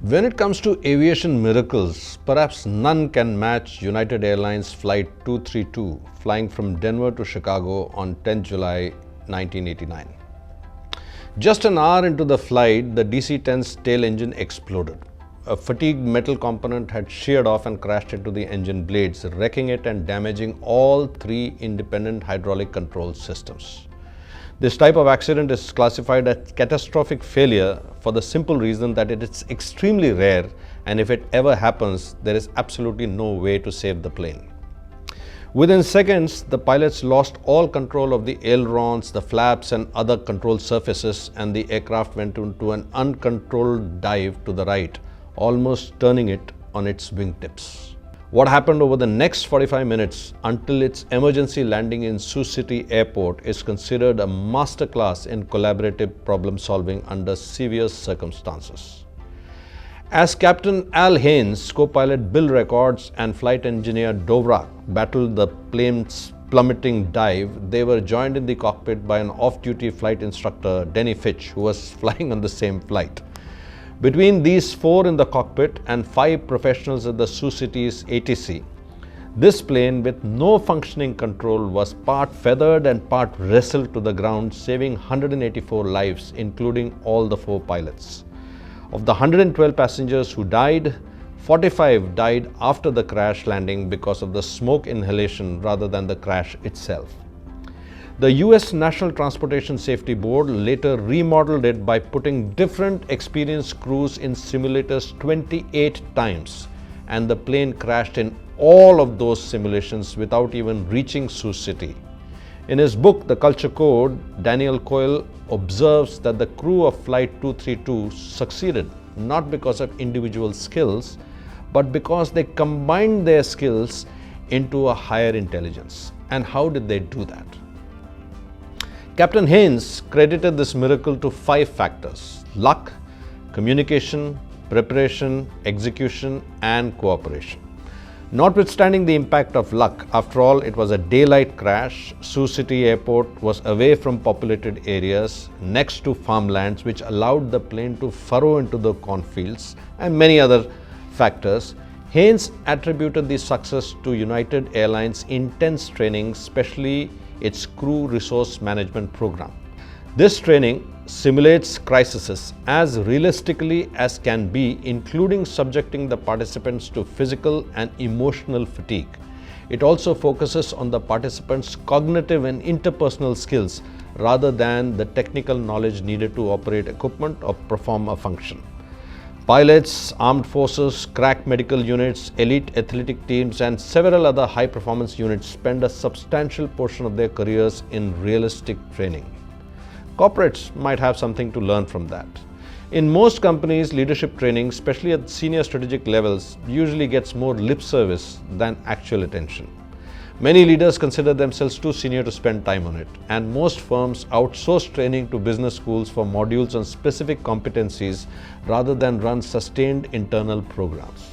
When it comes to aviation miracles, perhaps none can match United Airlines Flight 232 flying from Denver to Chicago on 10 July 1989. Just an hour into the flight, the DC-10's tail engine exploded. A fatigued metal component had sheared off and crashed into the engine blades, wrecking it and damaging all three independent hydraulic control systems. This type of accident is classified as catastrophic failure for the simple reason that it is extremely rare, and if it ever happens, there is absolutely no way to save the plane. Within seconds, the pilots lost all control of the ailerons, the flaps and other control surfaces, and the aircraft went into an uncontrolled dive to the right, almost turning it on its wingtips. What happened over the next 45 minutes until its emergency landing in Sioux City Airport is considered a masterclass in collaborative problem solving under severe circumstances. As Captain Al Haynes, co-pilot Bill Records and flight engineer Dvorak battled the plane's plummeting dive, they were joined in the cockpit by an off-duty flight instructor, Denny Fitch, who was flying on the same flight. Between these four in the cockpit and 5 professionals at the Sioux City's ATC, this plane with no functioning control was part feathered and part wrestled to the ground, saving 184 lives, including all the 4 pilots. Of the 112 passengers who died, 45 died after the crash landing because of the smoke inhalation rather than the crash itself. The US National Transportation Safety Board later remodeled it by putting different experienced crews in simulators 28 times, and the plane crashed in all of those simulations without even reaching Sioux City. In his book, The Culture Code, Daniel Coyle observes that the crew of Flight 232 succeeded not because of individual skills, but because they combined their skills into a higher intelligence. And how did they do that? Captain Haynes credited this miracle to 5 factors: luck, communication, preparation, execution, and cooperation. Notwithstanding the impact of luck, after all, it was a daylight crash. Sioux City Airport was away from populated areas, next to farmlands, which allowed the plane to furrow into the cornfields, and many other factors. Haynes attributed the success to United Airlines' intense training, especially its crew resource management program. This training simulates crises as realistically as can be, including subjecting the participants to physical and emotional fatigue. It also focuses on the participants' cognitive and interpersonal skills rather than the technical knowledge needed to operate equipment or perform a function. Pilots, armed forces, crack medical units, elite athletic teams, and several other high-performance units spend a substantial portion of their careers in realistic training. Corporates might have something to learn from that. In most companies, leadership training, especially at senior strategic levels, usually gets more lip service than actual attention. Many leaders consider themselves too senior to spend time on it, and most firms outsource training to business schools for modules on specific competencies rather than run sustained internal programs.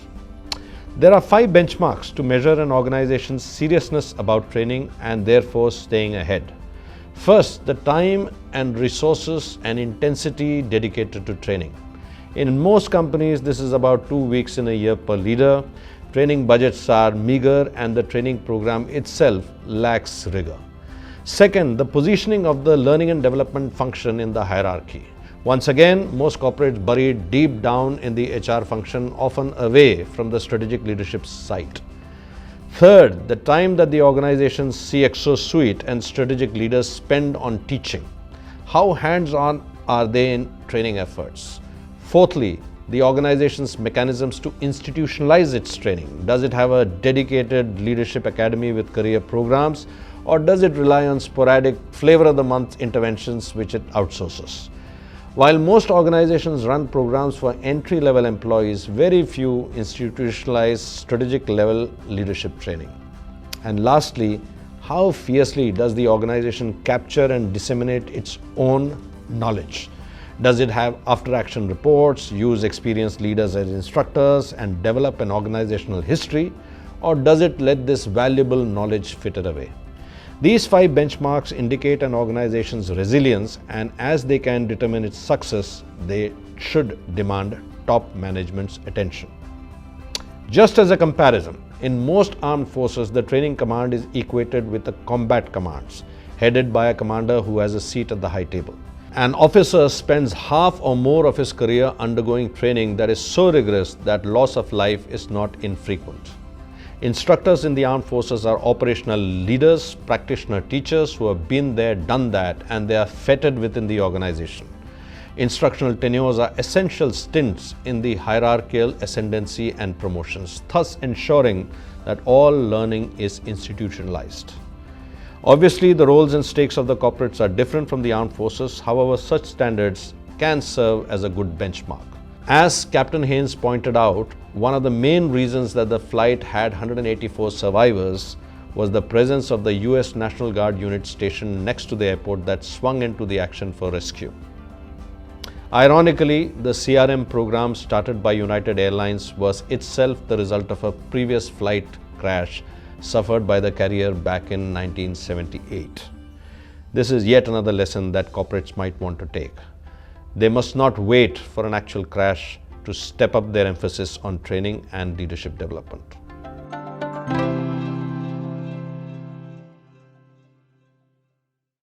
There are 5 benchmarks to measure an organization's seriousness about training and therefore staying ahead. First, the time and resources and intensity dedicated to training. In most companies, this is about 2 weeks in a year per leader. Training budgets are meager and the training program itself lacks rigor. Second, the positioning of the learning and development function in the hierarchy. Once again, most corporates buried deep down in the HR function, often away from the strategic leadership site. Third, the time that the organization's CXO suite and strategic leaders spend on teaching. How hands-on are they in training efforts? Fourthly, the organization's mechanisms to institutionalize its training. Does it have a dedicated leadership academy with career programs, or does it rely on sporadic flavor-of-the-month interventions which it outsources? While most organizations run programs for entry-level employees, very few institutionalize strategic-level leadership training. And lastly, how fiercely does the organization capture and disseminate its own knowledge? Does it have after-action reports, use experienced leaders as instructors, and develop an organizational history, or does it let this valuable knowledge fritter away? These 5 benchmarks indicate an organization's resilience, and as they can determine its success, they should demand top management's attention. Just as a comparison, in most armed forces, the training command is equated with the combat commands, headed by a commander who has a seat at the high table. An officer spends half or more of his career undergoing training that is so rigorous that loss of life is not infrequent. Instructors in the armed forces are operational leaders, practitioner teachers who have been there, done that, and they are feted within the organization. Instructional tenures are essential stints in the hierarchical ascendancy and promotions, thus ensuring that all learning is institutionalized. Obviously, the roles and stakes of the corporates are different from the armed forces. However, such standards can serve as a good benchmark. As Captain Haynes pointed out, one of the main reasons that the flight had 184 survivors was the presence of the US National Guard unit stationed next to the airport that swung into the action for rescue. Ironically, the CRM program started by United Airlines was itself the result of a previous flight crash suffered by the carrier back in 1978. This is yet another lesson that corporates might want to take. They must not wait for an actual crash to step up their emphasis on training and leadership development.